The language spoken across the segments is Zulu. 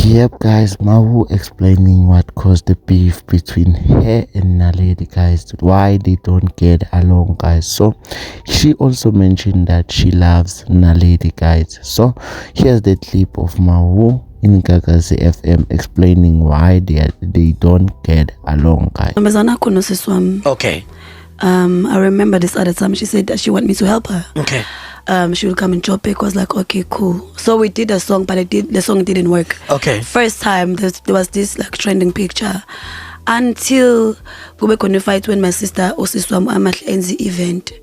Yep, guys, Mawu explaining what caused the beef between her and Naledi, guys, why they don't get along, guys. So she also mentioned that she loves Naledi, guys. So here's the clip of Mawu in Gagasi FM explaining why they don't get along, guys. Okay. I remember this other time she said that she want me to help her. Okay. She would come and chop it. Was like, okay, cool. So we did a song, but the song didn't work. Okay. First time there was this like trending picture until we got fight when my sister Osiswam Amahle NZ event.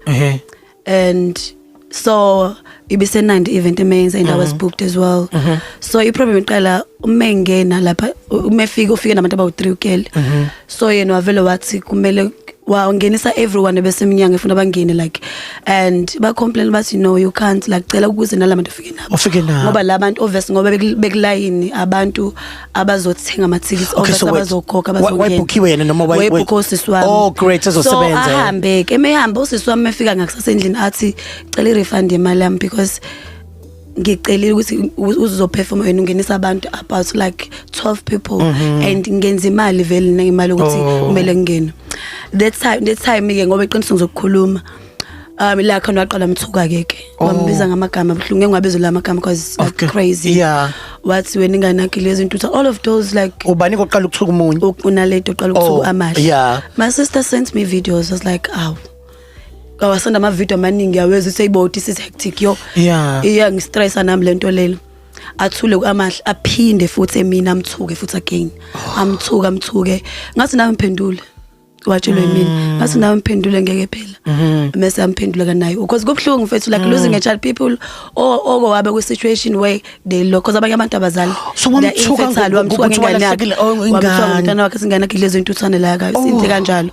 And so it be sent the event remains and I was booked as well. So you probably qala umengena lapha umefika nabantu abawu3 ukele. So yena wavela wathi kumele wangenisa everyone bese eminyanga efuna bangene like, and ba complain bathi no you can't like cela ukuze nalabantu ufike nabo ngoba labantu obviously ngoba bekulayini abantu abazothenga ama tickets obviously abazokhokha abazongena wayibhukiwe yena noma wayibhukhosiswami. Oh great, ezosebenza so ahambe ke mehamba usiswami efika ngakusasendlini athi cela i-refund yemali yami because ngicelile ukuthi uzoperform wena ungenisa abantu about like 12 people and ngenza imali vele nemali ukuthi kumele ngene that time ke ngoba eqiniso ngizokukhuluma la khona waqala mthuka keke wambiza ngamagama buhlungu engabizo la magama because like crazy. Yeah, wathi wena inganaki lezi into all of those like ubani koqala ukuthuka umunye unaleto oqala ukuthuka amahle. Yeah, my sister sent me videos. I was like awasanda ama video amaningi yaweza usayiboti is hectic yo. Yeah ngistress nami lento lelo athule amahle aphinde futhi mina amthuke futhi again amthuke ngathi nami mphendule watshelo yimini ngathi nami mphendule ngeke phela mase amphendula kanayo because kubhlungu mfethu like losing a child people or wabe ku situation where they look because abanye abantu abazali so wamthuka ngingane wamthuka wakhe singana kilezo intuthane la ka sinte kanjalo.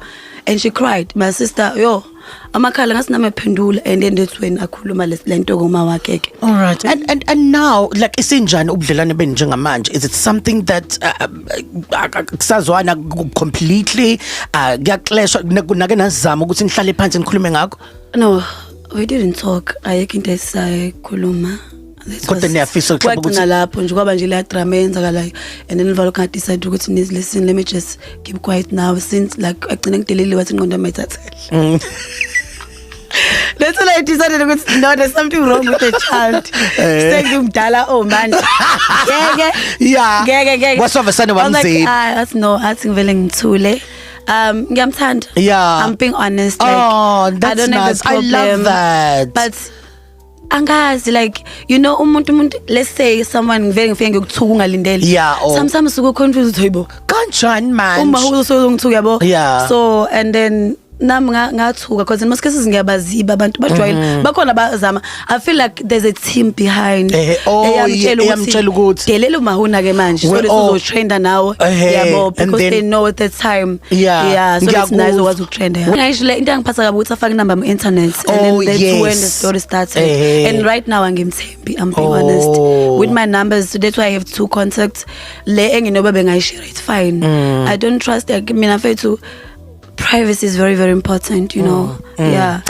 And she cried. My sister, yo, amakhala ngathi nami ephendula and then that's when akhuluma lento ngoma wakhe. All right. And now like isinjani ubudlelane beni njengamanje? Is it something that kusazwana completely kuyaclash nake nazama ukuthi nihlale phansi nikhulume ngakho? No, we didn't talk. Ayekho into esikhuluma. Kodwa niyafisa ukuthi lapho nje kwaba nje la drama yenzakalayo and then ivalo ka decide ukuthi listen, let me just keep quiet now since like agcina ngidelele wathi ingqondo amayithathele. That's why I decided ukuthi no, there's something wrong with the child. Sengumdala man. Ngeke. Wasovesana wamzini. That's no, athi ngivele ngithule. Ngiyamthanda. Yeah. I'm being honest like that's I don't nice. have a problem. I love that. But angazi like you know umuntu let's say someone ngivele ngifike ngikuthuka ungalindele. Yeah. Sometimes uko confused hoyibo kanjani man uma uzongithuka yabo. Yeah. So and then nami ngathuka because in most cases ngiyabaziba abantu bajwayele bakhona bazama. I feel like there's a team behind eyamtshela ukuthi delela umahuna ke manje so lesozotrenda nawe yabo because they know at the time. Yeah, so it's nice ukwazi ukutrenda. Actually into angiphatha kabi ukuthi afake number on internet and then that's when the story started. And right now angimthembi, I'm being honest with my numbers. So that's why I have 2 contacts le enginoba bengayishare. It's fine. I don't trust like mina mfethu privacy is very, very important, you know. Yeah.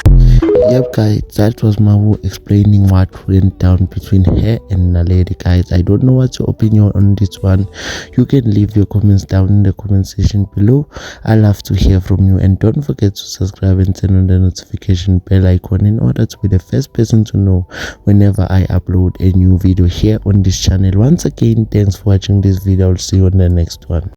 Yep, guys, that was Mawu explaining what went down between her and Naledi, guys. I don't know what's your opinion on this one. You can leave your comments down in the comment section below. I love to hear from you, and don't forget to subscribe and turn on the notification bell icon in order to be the first person to know whenever I upload a new video here on this channel. Once again, thanks for watching this video. I'll see you on the next one.